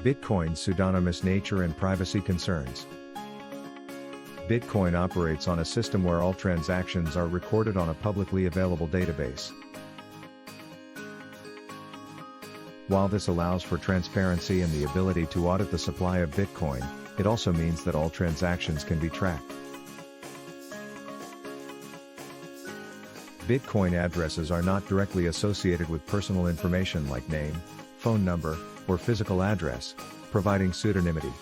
Bitcoin's pseudonymous nature and privacy concerns. Bitcoin operates on a system where all transactions are recorded on a publicly available database. While this allows for transparency and the ability to audit the supply of Bitcoin, it also means that all transactions can be tracked. Bitcoin addresses are not directly associated with personal information like name, phone number, or physical address, providing pseudonymity.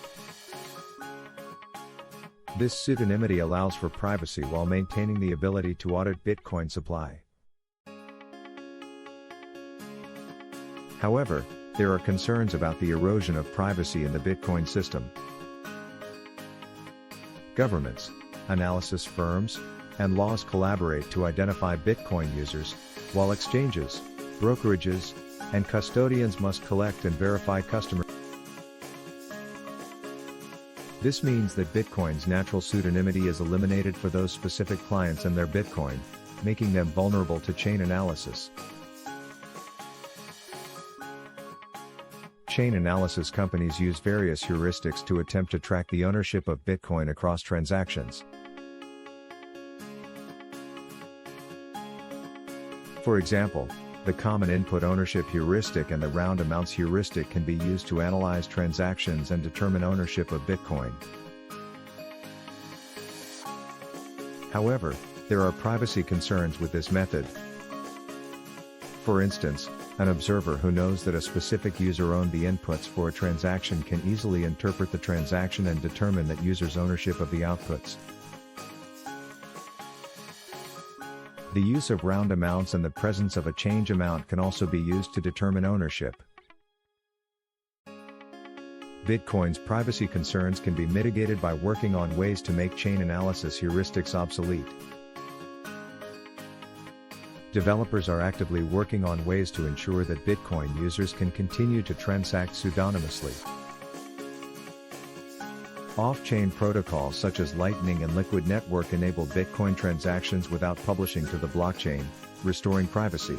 This pseudonymity allows for privacy while maintaining the ability to audit Bitcoin supply. However, there are concerns about the erosion of privacy in the Bitcoin system. Governments, analysis firms, and laws collaborate to identify Bitcoin users, while exchanges, brokerages, and custodians must collect and verify customer. This means that Bitcoin's natural pseudonymity is eliminated for those specific clients and their Bitcoin, making them vulnerable to chain analysis. Chain analysis companies use various heuristics to attempt to track the ownership of Bitcoin across transactions. For example, the common input ownership heuristic and the round amounts heuristic can be used to analyze transactions and determine ownership of Bitcoin. However, there are privacy concerns with this method. For instance, an observer who knows that a specific user owned the inputs for a transaction can easily interpret the transaction and determine that user's ownership of the outputs. The use of round amounts and the presence of a change amount can also be used to determine ownership. Bitcoin's privacy concerns can be mitigated by working on ways to make chain analysis heuristics obsolete. Developers are actively working on ways to ensure that Bitcoin users can continue to transact pseudonymously. Off-chain protocols such as Lightning and Liquid Network enable Bitcoin transactions without publishing to the blockchain, restoring privacy.